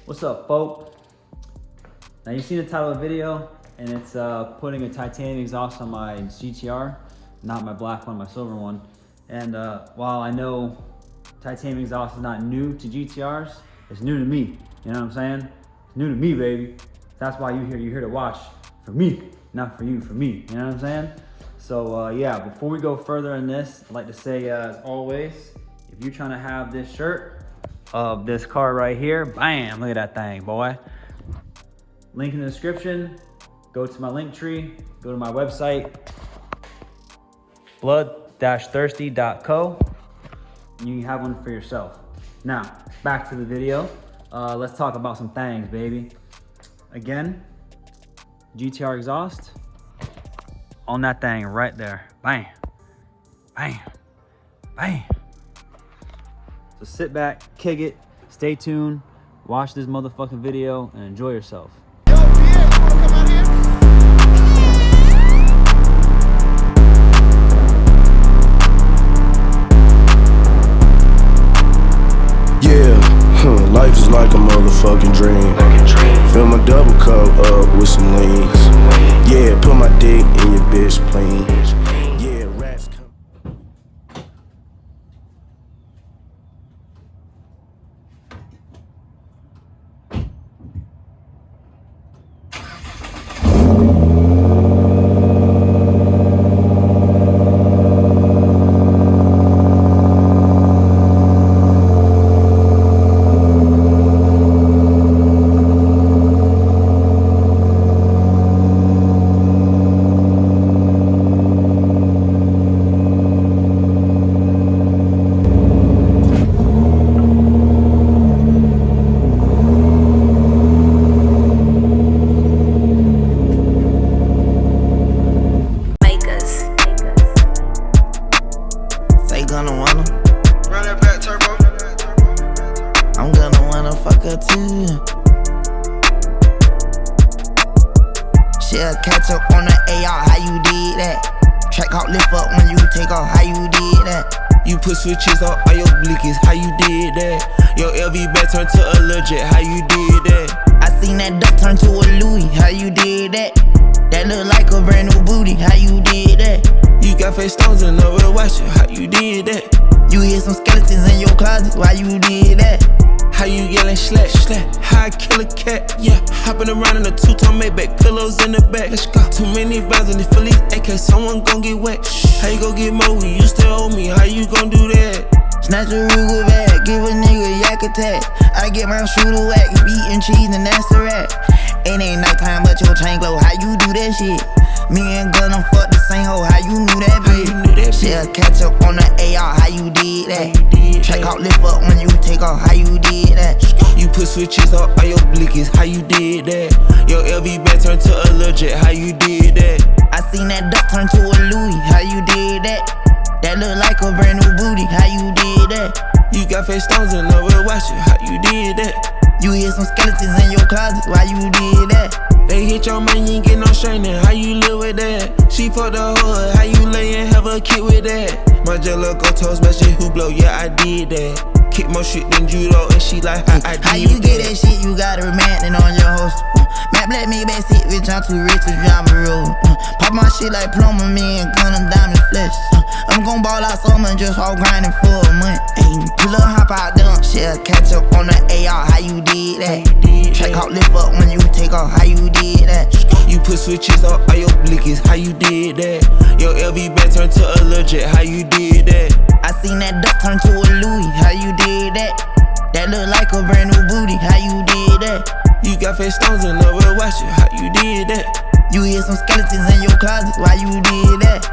What's up, folk? Now you've seen the title of the video, and it's putting a titanium exhaust on my GTR, not my black one, my silver one. And while I know titanium exhaust is not new to GTRs, it's new to me. You know what I'm saying? It's new to me, baby. That's why you're here to watch for me, not for you, for me. You know what I'm saying? So yeah, before we go further in this, I'd like to say, as always, if you're trying to have this shirt of this car right here, bam, look at that thing, boy. Link in the description. Go to my link tree, go to my website, blood-thirsty.co, and you can have one for yourself. Now, back to the video. Let's talk about some things, baby. Again, GTR exhaust on that thing right there. Bam, bam, bam. So sit back, kick it, stay tuned, watch this motherfucking video, and enjoy yourself. Life is like a motherfucking dream. Fill my double cup up with some lean. Yeah, put my dick in your bitch plain. Yeah, rats come. She'll catch up on the AR, how you did that? Track hawk lift up when you take off, how you did that? You put switches on all your blickies, how you did that? Your LV bag turned to a legit, how you did that? I seen that duck turn to a Louis, how you did that? That look like a brand new booty, how you did that? You got face stones and nowhere to watch it, how you did that? You hear some skeletons in your closet, why you did that? How you yelling slack, slack? How I kill a cat, yeah. Hopping around in a two-tone Maybach, pillows in the back. Let's go. Too many rounds in the Phillies, AK, someone gon' get wet. How you gon' get more when you still owe me? How you gon' do that? Snatch a Ruger bag, give a nigga yak attack. I get my shooter whack, eating cheese and that's a rat. It ain't nighttime but your chain glow, how you do that shit? Me and Gun done fuck the same hoe, how you knew that bitch? She'll catch up on the AR, how you did that? Track hawk lift up when you take off, how you did that? You put switches on all your blickies, how you did that? Your LV bag turned to a legit, how you did that? I seen that duck turn to a Louis, how you did that? That look like a brand new booty, how you did that? You got face stones and nowhere to watch it, how you did that? You hear some skeletons in your closet, why you did that? They hit your man, you ain't get no straightening, how you live with that? She fucked the hood, how you lay and have a kid with that? My jello go toes, smash it, who blow, yeah I did that. Kick more shit than judo, and she like, I did how you get that shit, you got a romantic on your host. Matt Black me back sit, bitch, I'm too rich to drive a road. Pop my shit like plumber, me and gun them diamond flesh. I'm gon' ball out summer and just all grinding for a month. Ayy, pull up, hop out, dumb. She'll catch up on the AR, how you did that? Track hawk lift up when you take off, how you did that? You put switches on all your blickies, how you did that? Your LV bag turned to a legit, how you did that? I seen that duck turn to a Louis, how you did that? That look like a brand new booty, how you did that? You got face stones and nowhere to watch it, how you did that? You hear some skeletons in your closet, why you did that?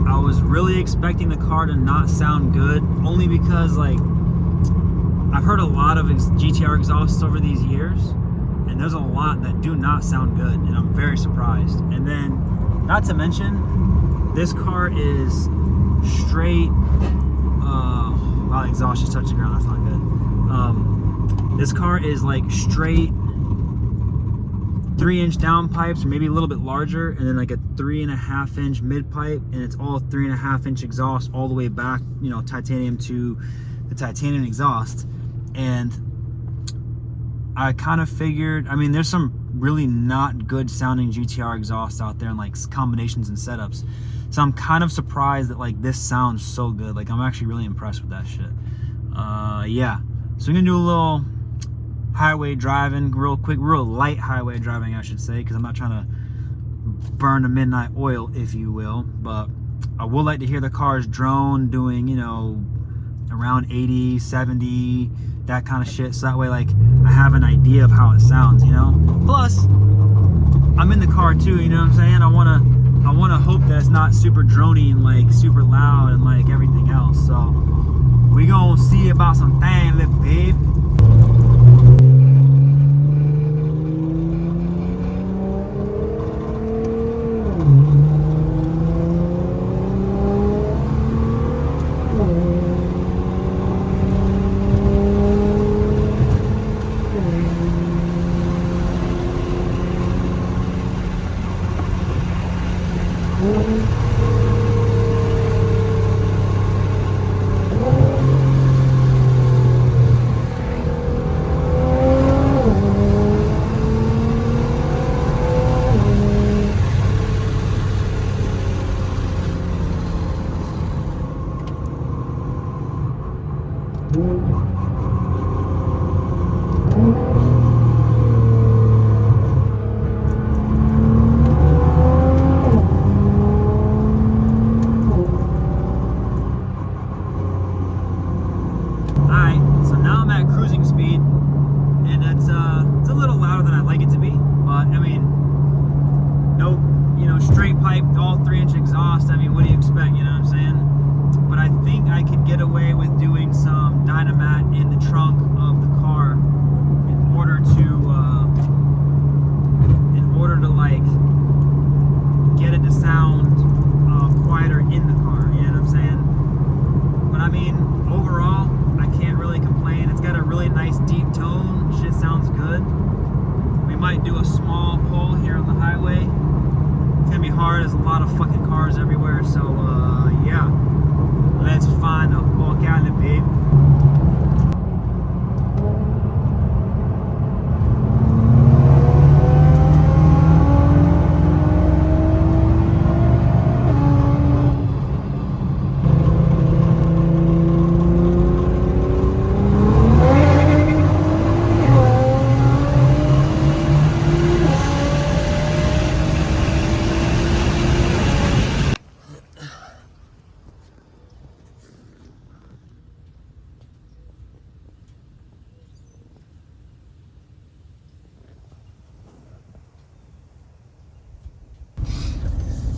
I was really expecting the car to not sound good, only because like I've heard a lot of GTR exhausts over these years, and there's a lot that do not sound good, and I'm very surprised. And then, not to mention, this car is straight. Wow, the exhaust just touched the ground. That's not good. This car is like straight 3-inch downpipes, or maybe a little bit larger, and then like a 3.5-inch mid pipe, and it's all 3.5-inch exhaust all the way back, you know, titanium to the titanium exhaust. And I kind of figured, I mean, there's some really not good sounding GTR exhausts out there, and like combinations and setups. So I'm kind of surprised that like this sounds so good. Like I'm actually really impressed with that shit. Yeah, so we're gonna do a little highway driving real quick, real light highway driving I should say, because I'm not trying to burn the midnight oil, if you will. But I would like to hear the car's drone doing, you know, around 80, 70, that kind of shit, so that way like I have an idea of how it sounds, you know. Plus I'm in the car too, you know what I'm saying. I want to hope that it's not super droney and like super loud and like everything else. So we gonna see about some things, little babe.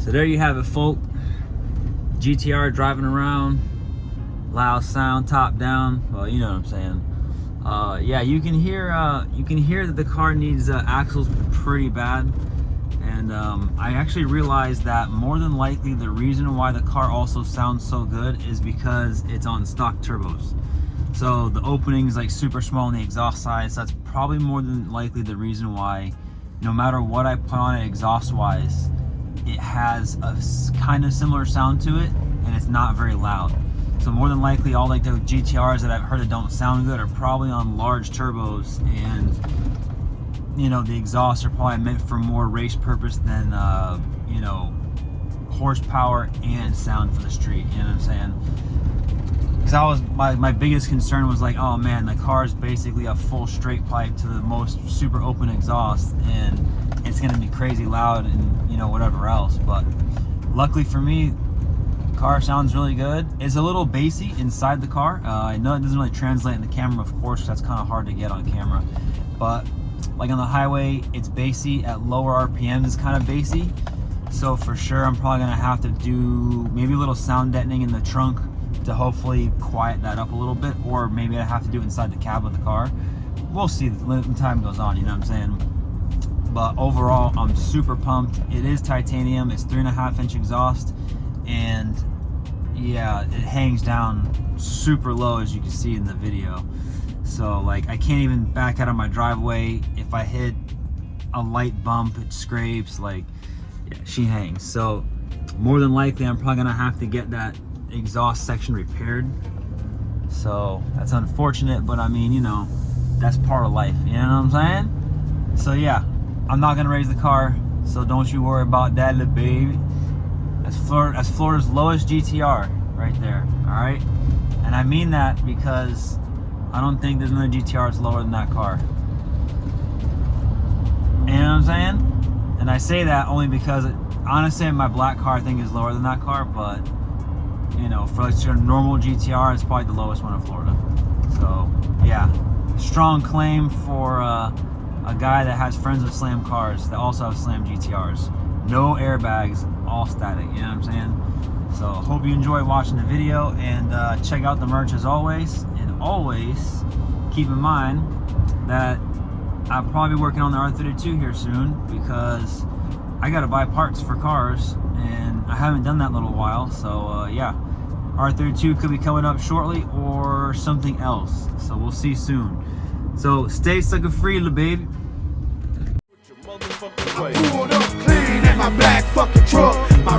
So there you have it, folk. GTR driving around, loud sound, top down. Well, you know what I'm saying. Yeah, you can hear that the car needs axles pretty bad. And I actually realized that more than likely the reason why the car also sounds so good is because it's on stock turbos. So the opening is like super small on the exhaust side. So that's probably more than likely the reason why, no matter what I put on it exhaust wise, it has a kind of similar sound to it, and it's not very loud. So more than likely all like the GTRs that I've heard that don't sound good are probably on large turbos, and you know, the exhausts are probably meant for more race purpose than you know, horsepower and sound for the street, you know what I'm saying? Because I was, my biggest concern was like, oh man, the car is basically a full straight pipe to the most super open exhaust, and it's gonna be crazy loud and, you know, whatever else. But luckily for me, car sounds really good. It's a little bassy inside the car. I know it doesn't really translate in the camera, of course, that's kind of hard to get on camera. But like on the highway, it's bassy. At lower RPMs, it's kind of bassy. So for sure, I'm probably gonna have to do maybe a little sound deadening in the trunk to hopefully quiet that up a little bit, or maybe I have to do it inside the cab of the car. We'll see when time goes on, you know what I'm saying? But overall, I'm super pumped. It is titanium, it's 3.5-inch exhaust, and yeah, it hangs down super low, as you can see in the video. So like, I can't even back out of my driveway. If I hit a light bump, it scrapes. Like, yeah, she hangs. So more than likely, I'm probably gonna have to get that exhaust section repaired. So that's unfortunate, but I mean, you know, that's part of life, you know what I'm saying? So yeah, I'm not gonna raise the car, so don't you worry about that, little baby. That's Florida's lowest GTR right there, all right? And I mean that because I don't think there's another GTR that's lower than that car. You know what I'm saying? And I say that only because, honestly, my black car I think is lower than that car, but you know, for like a normal GTR, it's probably the lowest one in Florida. So yeah, strong claim for a guy that has friends with slam cars that also have slam GTRs. No airbags, all static, you know what I'm saying? So hope you enjoy watching the video, and check out the merch as always. And always keep in mind that I'll probably be working on the R32 here soon, because I gotta buy parts for cars, and I haven't done that in a little while. So yeah, R32 could be coming up shortly, or something else. So we'll see soon. So stay sucker free, little baby. I pulled up clean in my black fucking truck. My